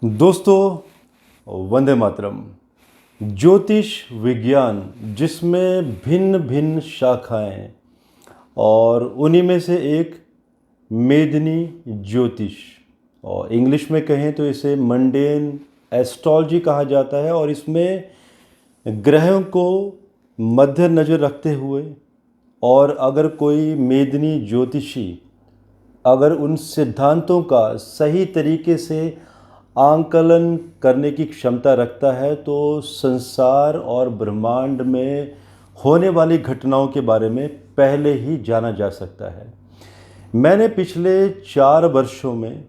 दोस्तों, वंदे मातरम। ज्योतिष विज्ञान जिसमें भिन्न भिन्न शाखाएं और उन्हीं में से एक मेदिनी ज्योतिष, और इंग्लिश में कहें तो इसे मंडेन एस्ट्रोलॉजी कहा जाता है। और इसमें ग्रहों को मध्य नज़र रखते हुए और अगर कोई मेदिनी ज्योतिषी अगर उन सिद्धांतों का सही तरीके से आंकलन करने की क्षमता रखता है तो संसार और ब्रह्मांड में होने वाली घटनाओं के बारे में पहले ही जाना जा सकता है। मैंने पिछले 4 वर्षों में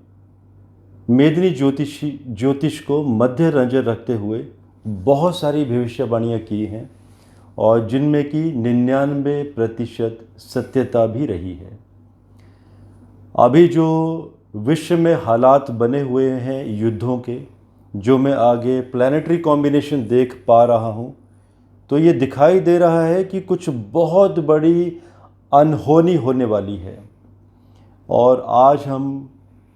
मेदिनी ज्योतिष को मध्य नज़र रखते हुए बहुत सारी भविष्यवाणियाँ की हैं और जिनमें कि 99% सत्यता भी रही है। अभी जो विश्व में हालात बने हुए हैं युद्धों के, जो मैं आगे प्लैनेटरी कॉम्बिनेशन देख पा रहा हूँ, तो ये दिखाई दे रहा है कि कुछ बहुत बड़ी अनहोनी होने वाली है। और आज हम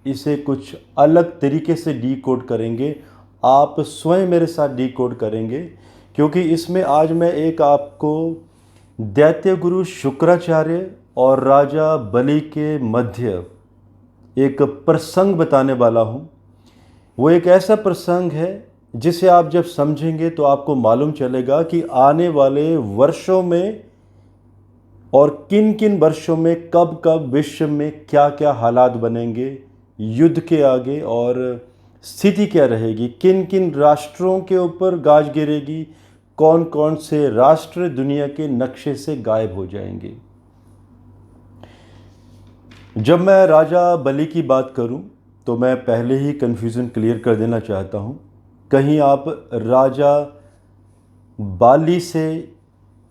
इसे कुछ अलग तरीके से डीकोड करेंगे। आप स्वयं मेरे साथ डीकोड करेंगे, क्योंकि इसमें आज मैं एक आपको दैत्य गुरु शुक्राचार्य और राजा बलि के मध्य एक प्रसंग बताने वाला हूँ। वो एक ऐसा प्रसंग है जिसे आप जब समझेंगे तो आपको मालूम चलेगा कि आने वाले वर्षों में और किन किन वर्षों में कब कब विश्व में क्या क्या हालात बनेंगे युद्ध के आगे, और स्थिति क्या रहेगी, किन किन राष्ट्रों के ऊपर गाज गिरेगी, कौन कौन से राष्ट्र दुनिया के नक्शे से गायब हो जाएंगे। जब मैं राजा बलि की बात करूं तो मैं पहले ही कन्फ्यूज़न क्लियर कर देना चाहता हूं। कहीं आप राजा बाली से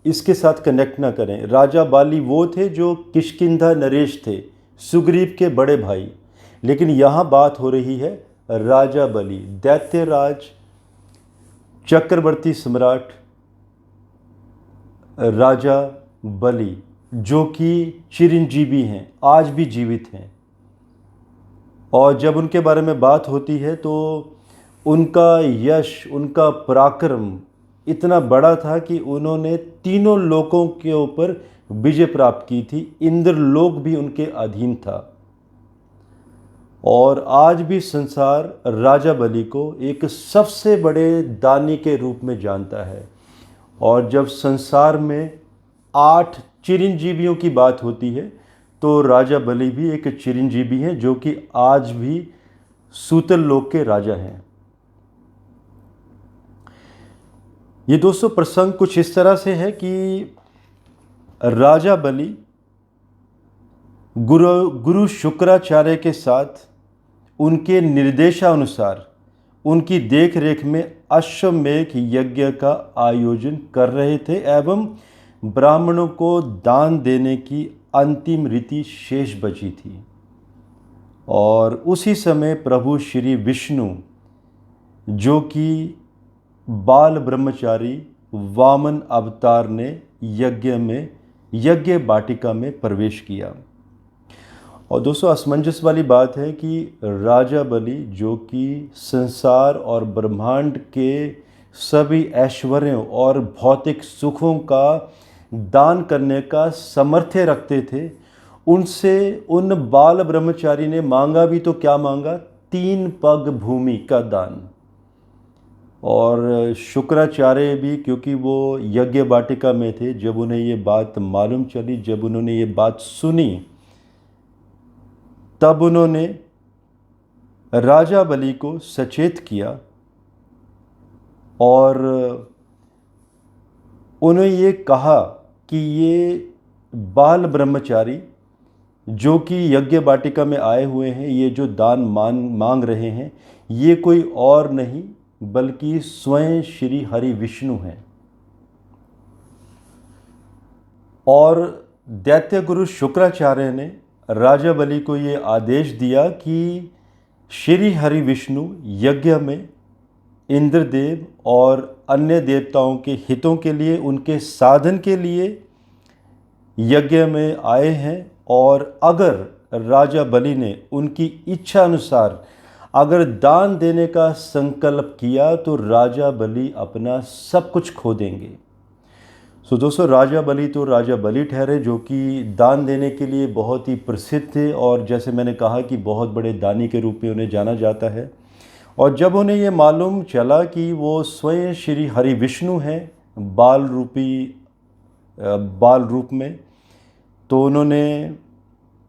इसके साथ कनेक्ट ना करें। राजा बाली वो थे जो किष्किंधा नरेश थे, सुग्रीव के बड़े भाई। लेकिन यहाँ बात हो रही है राजा बलि, दैत्यराज, चक्रवर्ती सम्राट राजा बलि, जो कि चिरंजीवी हैं, आज भी जीवित हैं। और जब उनके बारे में बात होती है तो उनका यश, उनका पराक्रम इतना बड़ा था कि उन्होंने तीनों लोकों के ऊपर विजय प्राप्त की थी। इंद्रलोक भी उनके अधीन था। और आज भी संसार राजा बलि को एक सबसे बड़े दानी के रूप में जानता है। और जब संसार में 8 चिरंजीवियों की बात होती है तो राजा बलि भी एक चिरंजीवी हैं, जो कि आज भी सूतल लोक के राजा हैं। ये दोस्तों प्रसंग कुछ इस तरह से है कि राजा बलि गुरु शुक्राचार्य के साथ उनके निर्देशानुसार उनकी देख रेख में अश्वमेध यज्ञ का आयोजन कर रहे थे एवं ब्राह्मणों को दान देने की अंतिम रीति शेष बची थी। और उसी समय प्रभु श्री विष्णु, जो कि बाल ब्रह्मचारी वामन अवतार ने यज्ञ वाटिका में प्रवेश किया। और दोस्तों असमंजस वाली बात है कि राजा बलि, जो कि संसार और ब्रह्मांड के सभी ऐश्वर्यों और भौतिक सुखों का दान करने का सामर्थ्य रखते थे, उनसे उन बाल ब्रह्मचारी ने मांगा भी तो क्या मांगा, 3 पग भूमि का दान। और शुक्राचार्य भी, क्योंकि वो यज्ञ वाटिका में थे, जब उन्हें ये बात मालूम चली, जब उन्होंने ये बात सुनी, तब उन्होंने राजा बलि को सचेत किया और उन्हें ये कहा कि ये बाल ब्रह्मचारी जो कि यज्ञ वाटिका में आए हुए हैं, ये जो दान मांग रहे हैं, ये कोई और नहीं बल्कि स्वयं श्री हरि विष्णु हैं। और दैत्य गुरु शुक्राचार्य ने राजा बलि को ये आदेश दिया कि श्री हरि विष्णु यज्ञ में इंद्रदेव और अन्य देवताओं के हितों के लिए, उनके साधन के लिए यज्ञ में आए हैं। और अगर राजा बलि ने उनकी इच्छा अनुसार अगर दान देने का संकल्प किया तो राजा बलि अपना सब कुछ खो देंगे। सो दोस्तों, राजा बलि तो राजा बलि ठहरे, जो कि दान देने के लिए बहुत ही प्रसिद्ध थे और जैसे मैंने कहा कि बहुत बड़े दानी के रूप में उन्हें जाना जाता है। और जब उन्हें ये मालूम चला कि वो स्वयं श्री हरि विष्णु हैं बाल रूप में, तो उन्होंने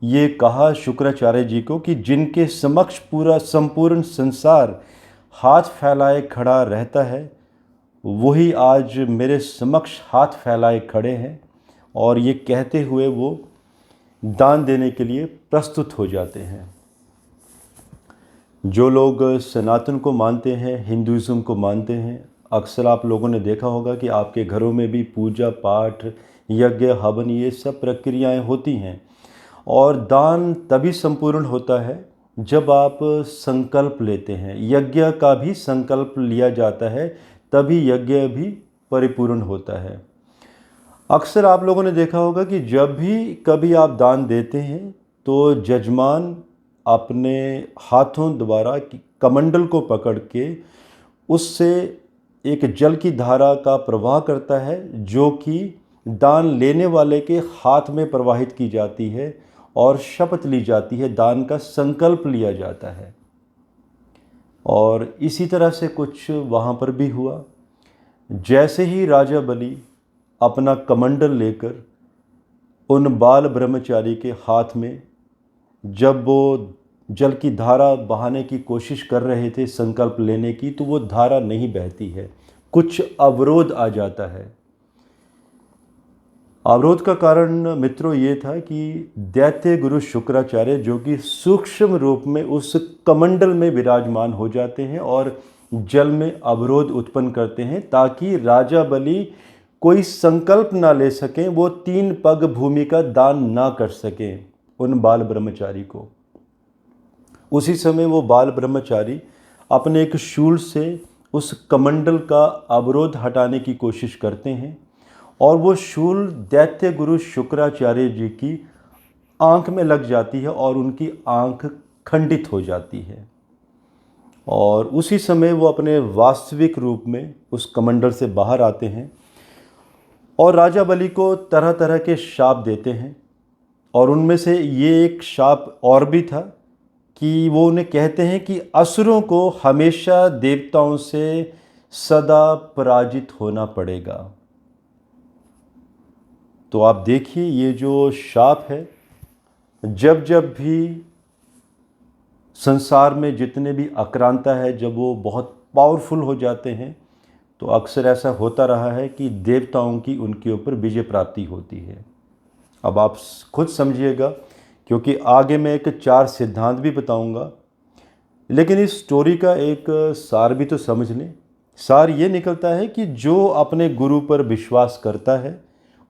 ये कहा शुक्राचार्य जी को कि जिनके समक्ष पूरा संपूर्ण संसार हाथ फैलाए खड़ा रहता है, वही आज मेरे समक्ष हाथ फैलाए खड़े हैं। और ये कहते हुए वो दान देने के लिए प्रस्तुत हो जाते हैं। जो लोग सनातन को मानते हैं, हिंदुइज्म को मानते हैं, अक्सर आप लोगों ने देखा होगा कि आपके घरों में भी पूजा पाठ, यज्ञ, हवन, ये सब प्रक्रियाएं होती हैं। और दान तभी संपूर्ण होता है जब आप संकल्प लेते हैं। यज्ञ का भी संकल्प लिया जाता है, तभी यज्ञ भी परिपूर्ण होता है। अक्सर आप लोगों ने देखा होगा कि जब भी कभी आप दान देते हैं तो जजमान अपने हाथों द्वारा कमंडल को पकड़ के उससे एक जल की धारा का प्रवाह करता है, जो कि दान लेने वाले के हाथ में प्रवाहित की जाती है और शपथ ली जाती है, दान का संकल्प लिया जाता है। और इसी तरह से कुछ वहाँ पर भी हुआ। जैसे ही राजा बलि अपना कमंडल लेकर उन बाल ब्रह्मचारी के हाथ में, जब वो जल की धारा बहाने की कोशिश कर रहे थे संकल्प लेने की, तो वो धारा नहीं बहती है, कुछ अवरोध आ जाता है। अवरोध का कारण मित्रों ये था कि दैत्य गुरु शुक्राचार्य, जो कि सूक्ष्म रूप में उस कमंडल में विराजमान हो जाते हैं और जल में अवरोध उत्पन्न करते हैं, ताकि राजा बलि कोई संकल्प ना ले सकें, वो 3 पग भूमि का दान ना कर सकें उन बाल ब्रह्मचारी को। उसी समय वो बाल ब्रह्मचारी अपने एक शूल से उस कमंडल का अवरोध हटाने की कोशिश करते हैं और वो शूल दैत्य गुरु शुक्राचार्य जी की आंख में लग जाती है और उनकी आंख खंडित हो जाती है। और उसी समय वो अपने वास्तविक रूप में उस कमंडल से बाहर आते हैं और राजा बलि को तरह तरह के शाप देते हैं। और उनमें से ये एक शाप और भी था कि वो उन्हें कहते हैं कि असुरों को हमेशा देवताओं से सदा पराजित होना पड़ेगा। तो आप देखिए, ये जो शाप है, जब जब भी संसार में जितने भी आक्रांता है, जब वो बहुत पावरफुल हो जाते हैं, तो अक्सर ऐसा होता रहा है कि देवताओं की उनके ऊपर विजय प्राप्ति होती है। अब आप खुद समझिएगा, क्योंकि आगे मैं एक 4 सिद्धांत भी बताऊंगा, लेकिन इस स्टोरी का एक सार भी तो समझ लें। सार ये निकलता है कि जो अपने गुरु पर विश्वास करता है,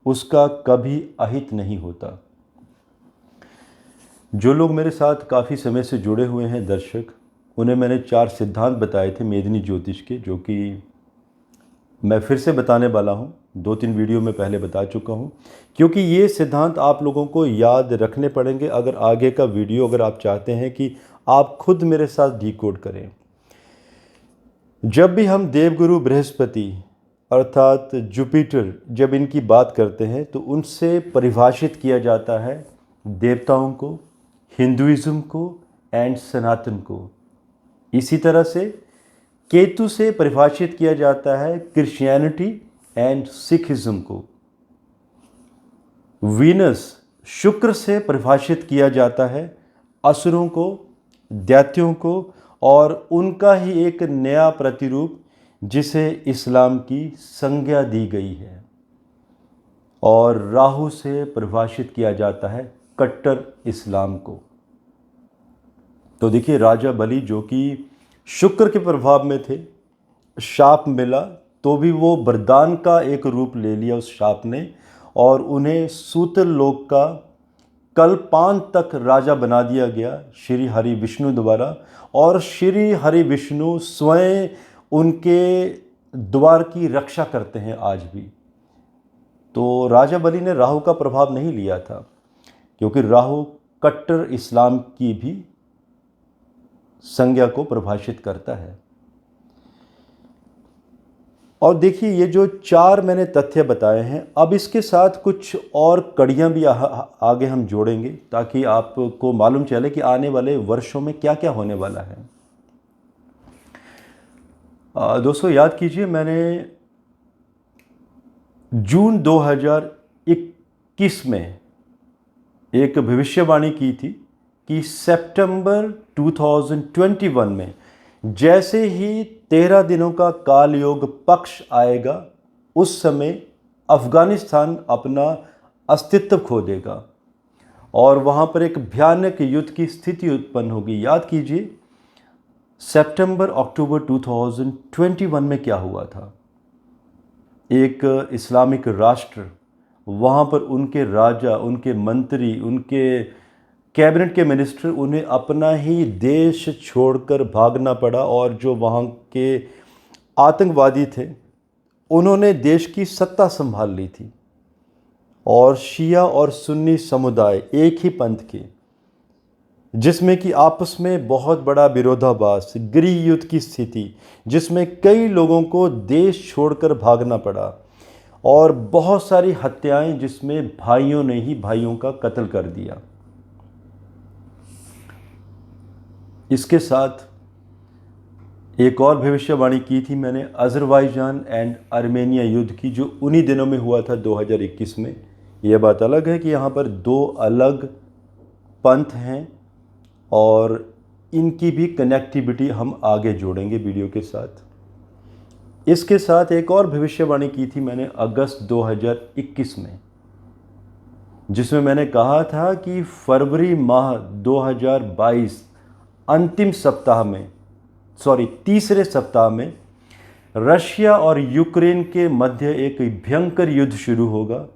उसका कभी अहित नहीं होता। जो लोग मेरे साथ काफ़ी समय से जुड़े हुए हैं दर्शक, उन्हें मैंने 4 सिद्धांत बताए थे मेदिनी ज्योतिष के, जो कि मैं फिर से बताने वाला हूँ। 2-3 वीडियो में पहले बता चुका हूँ, क्योंकि ये सिद्धांत आप लोगों को याद रखने पड़ेंगे अगर आगे का वीडियो अगर आप चाहते हैं कि आप खुद मेरे साथ डिकोड करें। जब भी हम देवगुरु बृहस्पति अर्थात जुपिटर, जब इनकी बात करते हैं, तो उनसे परिभाषित किया जाता है देवताओं को, हिंदुइज्म को एंड सनातन को। इसी तरह से केतु से परिभाषित किया जाता है क्रिश्चियनिटी एंड सिखिज्म को। वीनस, शुक्र से परिभाषित किया जाता है असुरों को, दैत्यों को और उनका ही एक नया प्रतिरूप, जिसे इस्लाम की संज्ञा दी गई है। और राहु से परिभाषित किया जाता है कट्टर इस्लाम को। तो देखिए, राजा बलि जो कि शुक्र के प्रभाव में थे, शाप मिला तो भी वो वरदान का एक रूप ले लिया उस शाप ने, और उन्हें सूतल लोक का कल्पांत तक राजा बना दिया गया श्री हरि विष्णु द्वारा। और श्री हरि विष्णु स्वयं उनके द्वार की रक्षा करते हैं आज भी। तो राजा बलि ने राहु का प्रभाव नहीं लिया था, क्योंकि राहु कट्टर इस्लाम की भी संज्ञा को परिभाषित करता है। और देखिए, ये जो 4 मैंने तथ्य बताए हैं, अब इसके साथ कुछ और कड़ियाँ भी आगे हम जोड़ेंगे ताकि आपको मालूम चले कि आने वाले वर्षों में क्या क्या होने वाला है। दोस्तों याद कीजिए, मैंने जून 2021 में एक भविष्यवाणी की थी कि सितंबर 2021 में जैसे ही 13 दिनों का कालयोग पक्ष आएगा, उस समय अफगानिस्तान अपना अस्तित्व खो देगा और वहाँ पर एक भयानक युद्ध की स्थिति उत्पन्न होगी। याद कीजिए, सितंबर अक्टूबर 2021 में क्या हुआ था। एक इस्लामिक राष्ट्र, वहाँ पर उनके राजा, उनके मंत्री, उनके कैबिनेट के मिनिस्टर, उन्हें अपना ही देश छोड़कर भागना पड़ा और जो वहाँ के आतंकवादी थे उन्होंने देश की सत्ता संभाल ली थी। और शिया और सुन्नी समुदाय एक ही पंथ के, जिसमें कि आपस में बहुत बड़ा विरोधाभास, गृह युद्ध की स्थिति, जिसमें कई लोगों को देश छोड़कर भागना पड़ा और बहुत सारी हत्याएं जिसमें भाइयों ने ही भाइयों का कत्ल कर दिया। इसके साथ एक और भविष्यवाणी की थी मैंने अज़रबैजान एंड आर्मेनिया युद्ध की, जो उन्हीं दिनों में हुआ था 2021 में। यह बात अलग है कि यहाँ पर 2 अलग पंथ हैं और इनकी भी कनेक्टिविटी हम आगे जोड़ेंगे वीडियो के साथ। इसके साथ एक और भविष्यवाणी की थी मैंने अगस्त 2021 में, जिसमें मैंने कहा था कि फरवरी माह 2022 तीसरे सप्ताह में रशिया और यूक्रेन के मध्य एक भयंकर युद्ध शुरू होगा,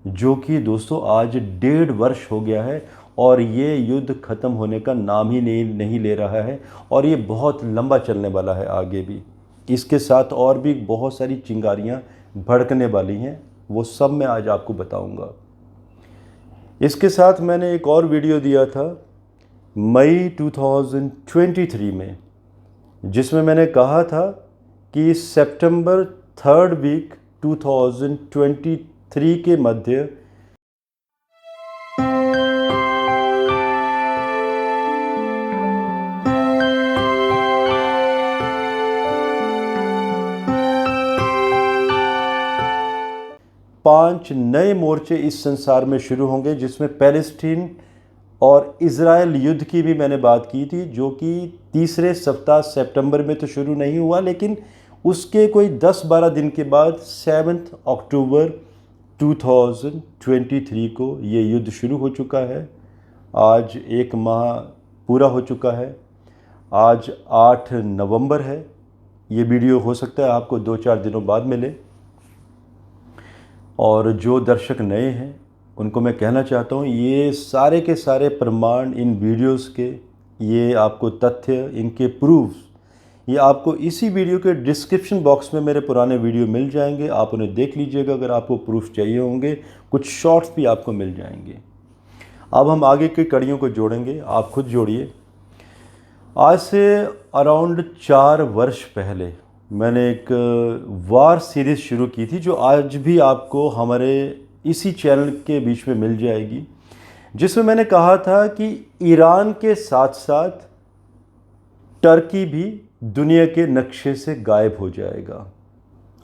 जो कि दोस्तों आज 1.5 वर्ष हो गया है और ये युद्ध ख़त्म होने का नाम ही नहीं ले रहा है और ये बहुत लंबा चलने वाला है आगे भी। इसके साथ और भी बहुत सारी चिंगारियाँ भड़कने वाली हैं, वो सब मैं आज आपको बताऊंगा। इसके साथ मैंने एक और वीडियो दिया था मई 2023 में, जिसमें मैंने कहा था कि सितंबर 3rd वीक 2023 के मध्य पांच नए मोर्चे इस संसार में शुरू होंगे, जिसमें पैलेस्टीन और इज़राइल युद्ध की भी मैंने बात की थी, जो कि तीसरे सप्ताह सितंबर में तो शुरू नहीं हुआ, लेकिन उसके कोई 10-12 दिन के बाद 7 अक्टूबर 2023 को ये युद्ध शुरू हो चुका है। आज 1 माह पूरा हो चुका है। आज 8 नवंबर है। ये वीडियो हो सकता है आपको 2-4 दिनों बाद मिले। और जो दर्शक नए हैं उनको मैं कहना चाहता हूँ, ये सारे के सारे प्रमाण इन वीडियोस के, ये आपको तथ्य, इनके प्रूफ्स, ये आपको इसी वीडियो के डिस्क्रिप्शन बॉक्स में मेरे पुराने वीडियो मिल जाएंगे। आप उन्हें देख लीजिएगा अगर आपको प्रूफ चाहिए होंगे। कुछ शॉर्ट्स भी आपको मिल जाएंगे। अब हम आगे की कड़ियों को जोड़ेंगे, आप खुद जोड़िए। आज से अराउंड 4 वर्ष पहले मैंने एक वार सीरीज़ शुरू की थी, जो आज भी आपको हमारे इसी चैनल के बीच में मिल जाएगी, जिसमें मैंने कहा था कि ईरान के साथ साथ टर्की भी दुनिया के नक्शे से गायब हो जाएगा।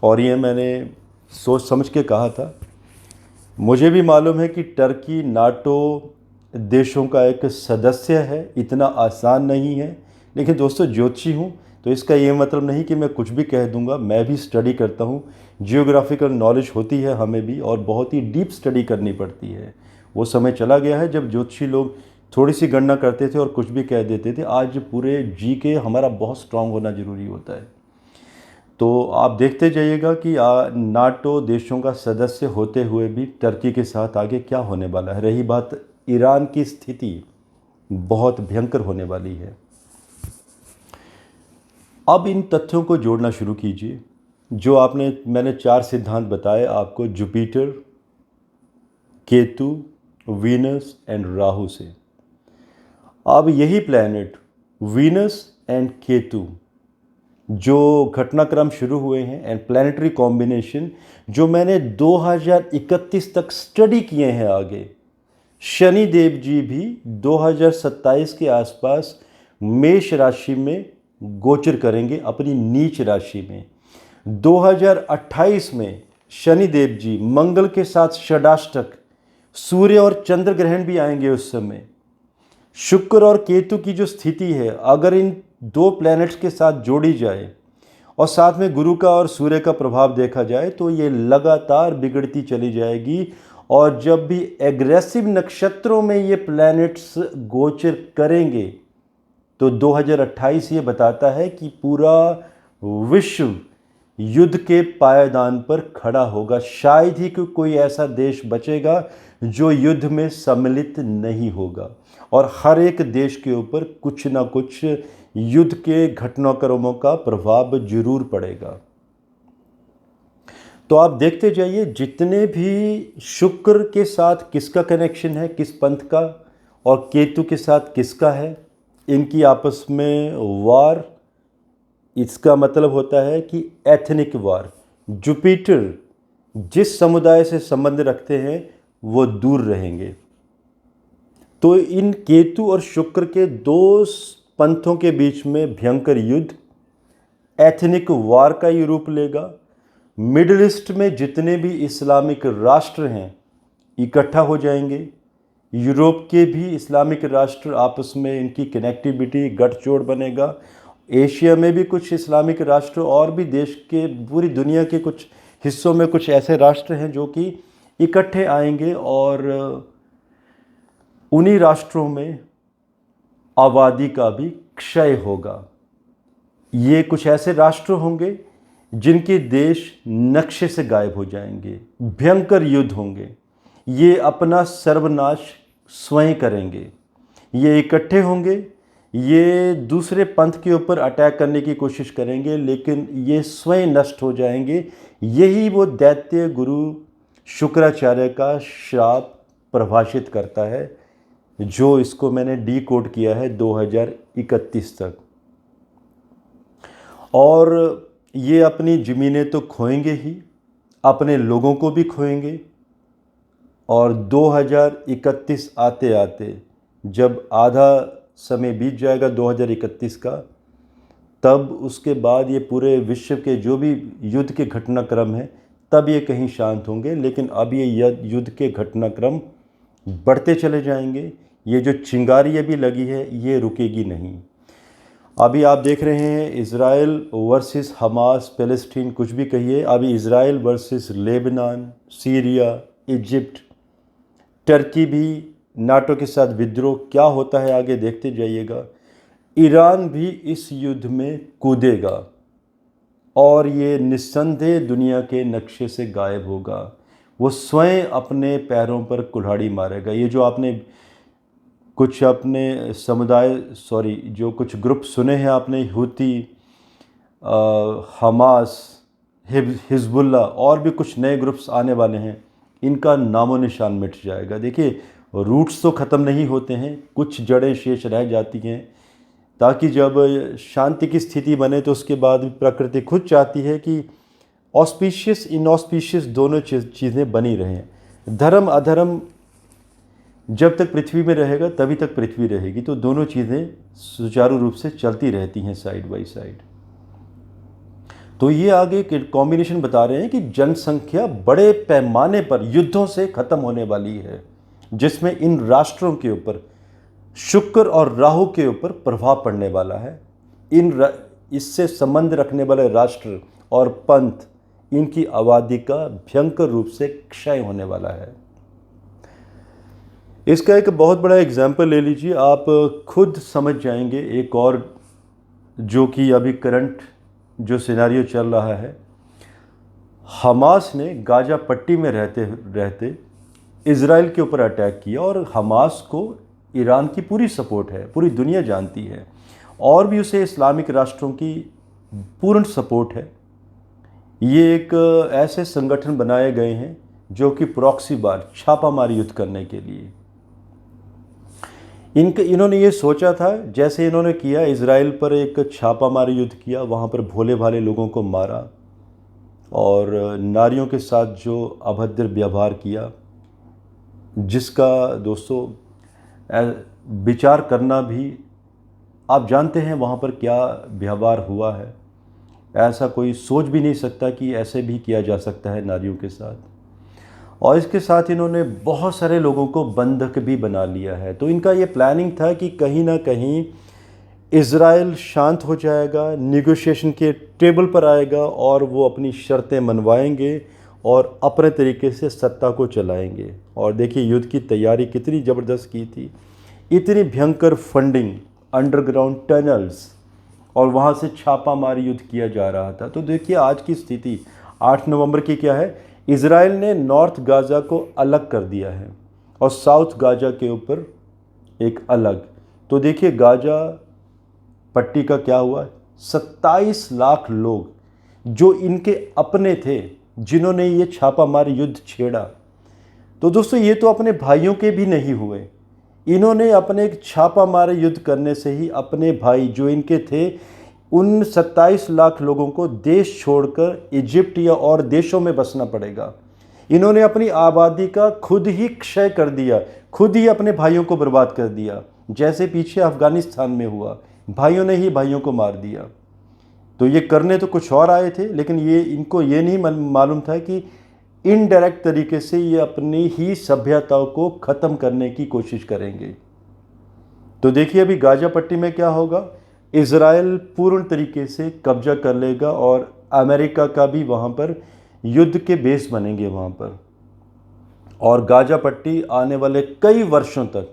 और ये मैंने सोच समझ के कहा था। मुझे भी मालूम है कि टर्की नाटो देशों का एक सदस्य है, इतना आसान नहीं है। लेकिन दोस्तों, ज्योतिषी हूँ तो इसका ये मतलब नहीं कि मैं कुछ भी कह दूंगा। मैं भी स्टडी करता हूँ, जियोग्राफिकल नॉलेज होती है हमें भी, और बहुत ही डीप स्टडी करनी पड़ती है। वो समय चला गया है जब ज्योतिषी लोग थोड़ी सी गणना करते थे और कुछ भी कह देते थे। आज पूरे जीके हमारा बहुत स्ट्रांग होना ज़रूरी होता है। तो आप देखते जाइएगा कि नाटो देशों का सदस्य होते हुए भी टर्की के साथ आगे क्या होने वाला है। रही बात ईरान की स्थिति, बहुत भयंकर होने वाली है। अब इन तथ्यों को जोड़ना शुरू कीजिए जो मैंने 4 सिद्धांत बताए आपको, Jupiter, Ketu, Venus and Rahu से। अब यही प्लैनेट वीनस एंड केतु जो घटनाक्रम शुरू हुए हैं एंड प्लानिटरी कॉम्बिनेशन जो मैंने 2031 तक स्टडी किए हैं आगे, शनि देव जी भी 2027 के आसपास मेष राशि में गोचर करेंगे अपनी नीच राशि में। 2028 में शनि देव जी मंगल के साथ षडाष्टक, सूर्य और चंद्र ग्रहण भी आएंगे उस समय। शुक्र और केतु की जो स्थिति है अगर इन दो प्लैनेट्स के साथ जोड़ी जाए और साथ में गुरु का और सूर्य का प्रभाव देखा जाए तो ये लगातार बिगड़ती चली जाएगी। और जब भी एग्रेसिव नक्षत्रों में ये प्लैनेट्स गोचर करेंगे तो 2028 ये बताता है कि पूरा विश्व युद्ध के पायदान पर खड़ा होगा। शायद ही कोई ऐसा देश बचेगा जो युद्ध में सम्मिलित नहीं होगा और हर एक देश के ऊपर कुछ ना कुछ युद्ध के घटनाक्रमों का प्रभाव जरूर पड़ेगा। तो आप देखते जाइए जितने भी शुक्र के साथ किसका कनेक्शन है, किस पंथ का, और केतु के साथ किसका है, इनकी आपस में वार, इसका मतलब होता है कि एथनिक वार। जुपिटर जिस समुदाय से संबंध रखते हैं वो दूर रहेंगे। तो इन केतु और शुक्र के दो पंथों के बीच में भयंकर युद्ध एथनिक वार का ही रूप लेगा। मिडिल ईस्ट में जितने भी इस्लामिक राष्ट्र हैं इकट्ठा हो जाएंगे। यूरोप के भी इस्लामिक राष्ट्र आपस में इनकी कनेक्टिविटी गठजोड़ बनेगा। एशिया में भी कुछ इस्लामिक राष्ट्र और भी देश के पूरी दुनिया के कुछ हिस्सों में कुछ ऐसे राष्ट्र हैं जो कि इकट्ठे आएंगे और उन्हीं राष्ट्रों में आबादी का भी क्षय होगा। ये कुछ ऐसे राष्ट्र होंगे जिनके देश नक्शे से गायब हो जाएंगे। भयंकर युद्ध होंगे। ये अपना सर्वनाश स्वयं करेंगे। ये इकट्ठे होंगे, ये दूसरे पंथ के ऊपर अटैक करने की कोशिश करेंगे लेकिन ये स्वयं नष्ट हो जाएंगे। यही वो दैत्य गुरु शुक्राचार्य का श्राप परिभाषित करता है जो इसको मैंने डीकोड किया है 2031 तक। और ये अपनी ज़मीनें तो खोएंगे ही, अपने लोगों को भी खोएंगे। और 2031 आते आते जब आधा समय बीत जाएगा 2031 का, तब उसके बाद ये पूरे विश्व के जो भी युद्ध के घटनाक्रम हैं तब ये कहीं शांत होंगे। लेकिन अब ये युद्ध के घटनाक्रम बढ़ते चले जाएंगे। ये जो चिंगारी अभी लगी है ये रुकेगी नहीं। अभी आप देख रहे हैं इज़राइल वर्सेस हमास, पैलेस्टीन, कुछ भी कहिए। अभी Israel versus Lebanon, Syria, Egypt, Turkey भी नाटो के साथ विद्रोह। क्या होता है आगे देखते जाइएगा। ईरान भी इस युद्ध में कूदेगा और ये निस्संदेह दुनिया के नक्शे से गायब होगा। वो स्वयं अपने पैरों पर कुल्हाड़ी मारेगा। ये जो आपने कुछ अपने जो कुछ ग्रुप सुने हैं आपने, हूती, हमास, हिजबुल्ला और भी कुछ नए ग्रुप्स आने वाले हैं, इनका नामो निशान मिट जाएगा। देखिए रूट्स तो ख़त्म नहीं होते हैं, कुछ जड़ें शेष रह जाती हैं ताकि जब शांति की स्थिति बने तो उसके बाद प्रकृति खुद चाहती है कि ऑस्पिशियस इनऑस्पिशियस दोनों चीज़ें बनी रहें। धर्म अधर्म जब तक पृथ्वी में रहेगा तभी तक पृथ्वी रहेगी, तो दोनों चीज़ें सुचारू रूप से चलती रहती हैं साइड बाय साइड। तो ये आगे कॉम्बिनेशन बता रहे हैं कि जनसंख्या बड़े पैमाने पर युद्धों से ख़त्म होने वाली है, जिसमें इन राष्ट्रों के ऊपर शुक्र और राहु के ऊपर प्रभाव पड़ने वाला है। इससे संबंध रखने वाले राष्ट्र और पंथ, इनकी आबादी का भयंकर रूप से क्षय होने वाला है। इसका एक बहुत बड़ा एग्जाम्पल ले लीजिए, आप खुद समझ जाएंगे। एक और जो कि अभी करंट जो सिनेरियो चल रहा है, हमास ने गाजा पट्टी में रहते रहते इज़राइल के ऊपर अटैक किया और हमास को ईरान की पूरी सपोर्ट है, पूरी दुनिया जानती है, और भी उसे इस्लामिक राष्ट्रों की पूर्ण सपोर्ट है। ये एक ऐसे संगठन बनाए गए हैं जो कि प्रॉक्सी वार, छापामारी युद्ध करने के लिए। इन्होंने ये सोचा था, जैसे इन्होंने किया, इज़राइल पर एक छापामारी युद्ध किया, वहाँ पर भोले भाले लोगों को मारा और नारियों के साथ जो अभद्र व्यवहार किया, जिसका दोस्तों विचार करना भी, आप जानते हैं वहाँ पर क्या व्यवहार हुआ है। ऐसा कोई सोच भी नहीं सकता कि ऐसे भी किया जा सकता है नारियों के साथ। और इसके साथ इन्होंने बहुत सारे लोगों को बंधक भी बना लिया है। तो इनका ये प्लानिंग था कि कहीं ना कहीं इज़राइल शांत हो जाएगा, निगोशिएशन के टेबल पर आएगा और वो अपनी शर्तें मनवाएंगे और अपने तरीके से सत्ता को चलाएंगे। और देखिए युद्ध की तैयारी कितनी ज़बरदस्त की थी, इतनी भयंकर फंडिंग, अंडरग्राउंड टनल्स, और वहाँ से छापामारी युद्ध किया जा रहा था। तो देखिए आज की स्थिति 8 नवंबर की क्या है, इज़राइल ने नॉर्थ गाज़ा को अलग कर दिया है और साउथ गाज़ा के ऊपर एक अलग। तो देखिए गाज़ा पट्टी का क्या हुआ, 27 लाख लोग जो इनके अपने थे, जिन्होंने ये छापामारी युद्ध छेड़ा। तो दोस्तों ये तो अपने भाइयों के भी नहीं हुए, इन्होंने अपने एक छापामारी युद्ध करने से ही अपने भाई जो इनके थे, उन 27 लाख लोगों को देश छोड़कर इजिप्ट या और देशों में बसना पड़ेगा। इन्होंने अपनी आबादी का खुद ही क्षय कर दिया, खुद ही अपने भाइयों को बर्बाद कर दिया, जैसे पीछे अफ़गानिस्तान में हुआ, भाइयों ने ही भाइयों को मार दिया। तो ये करने तो कुछ और आए थे, लेकिन ये इनको ये नहीं मालूम था कि इनडायरेक्ट तरीके से ये अपनी ही सभ्यताओं को ख़त्म करने की कोशिश करेंगे। तो देखिए अभी गाज़ा पट्टी में क्या होगा, इज़राइल पूर्ण तरीके से कब्जा कर लेगा और अमेरिका का भी वहाँ पर युद्ध के बेस बनेंगे वहाँ पर। और गाज़ा पट्टी आने वाले कई वर्षों तक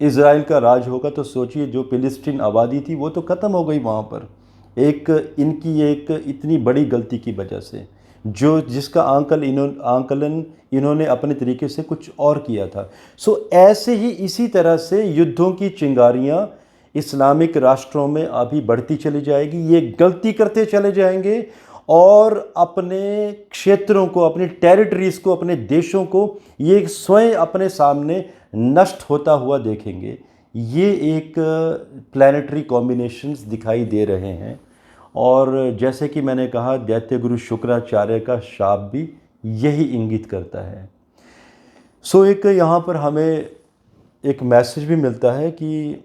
इज़राइल का राज होगा। तो सोचिए जो फिलिस्तीन आबादी थी वो तो ख़त्म हो गई वहाँ पर, इनकी एक इतनी बड़ी गलती की वजह से, जिसका आंकलन इन्होंने अपने तरीके से कुछ और किया था। ऐसे ही इसी तरह से युद्धों की चिंगारियाँ इस्लामिक राष्ट्रों में अभी बढ़ती चली जाएगी। ये गलती करते चले जाएंगे और अपने क्षेत्रों को, अपने टेरिटरीज़ को, अपने देशों को ये स्वयं अपने सामने नष्ट होता हुआ देखेंगे। ये एक प्लानिटरी कॉम्बिनेशंस दिखाई दे रहे हैं। और जैसे कि मैंने कहा, दैत्यगुरु शुक्राचार्य का शाप भी यही इंगित करता है। एक यहाँ पर हमें एक मैसेज भी मिलता है कि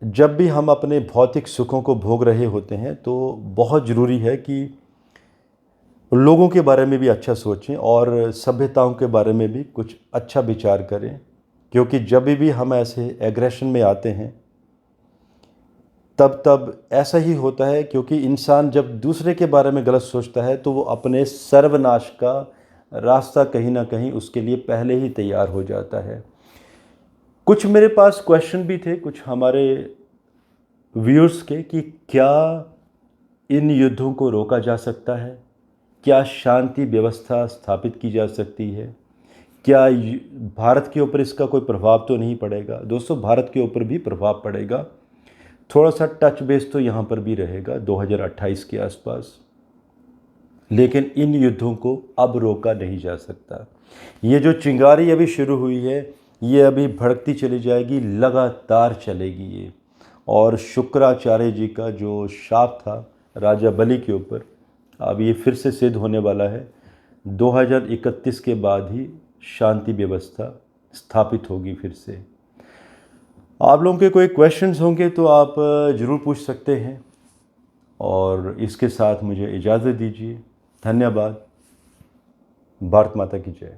जब भी हम अपने भौतिक सुखों को भोग रहे होते हैं तो बहुत ज़रूरी है कि लोगों के बारे में भी अच्छा सोचें और सभ्यताओं के बारे में भी कुछ अच्छा विचार करें। क्योंकि जब भी हम ऐसे एग्रेशन में आते हैं तब ऐसा ही होता है, क्योंकि इंसान जब दूसरे के बारे में गलत सोचता है तो वो अपने सर्वनाश का रास्ता कहीं ना कहीं उसके लिए पहले ही तैयार हो जाता है। कुछ मेरे पास क्वेश्चन भी थे कुछ हमारे व्यूअर्स के कि क्या इन युद्धों को रोका जा सकता है, क्या शांति व्यवस्था स्थापित की जा सकती है, क्या भारत के ऊपर इसका कोई प्रभाव तो नहीं पड़ेगा। दोस्तों भारत के ऊपर भी प्रभाव पड़ेगा, थोड़ा सा टच बेस तो यहाँ पर भी रहेगा 2028 के आसपास। लेकिन इन युद्धों को अब रोका नहीं जा सकता। ये जो चिंगारी अभी शुरू हुई है ये अभी भड़कती चली जाएगी, लगातार चलेगी ये। और शुक्राचार्य जी का जो शाप था राजा बलि के ऊपर, अब ये फिर से सिद्ध होने वाला है। 2031 के बाद ही शांति व्यवस्था स्थापित होगी फिर से। आप लोगों के कोई क्वेश्चंस होंगे तो आप ज़रूर पूछ सकते हैं। और इसके साथ मुझे इजाज़त दीजिए। धन्यवाद। भारत माता की जय।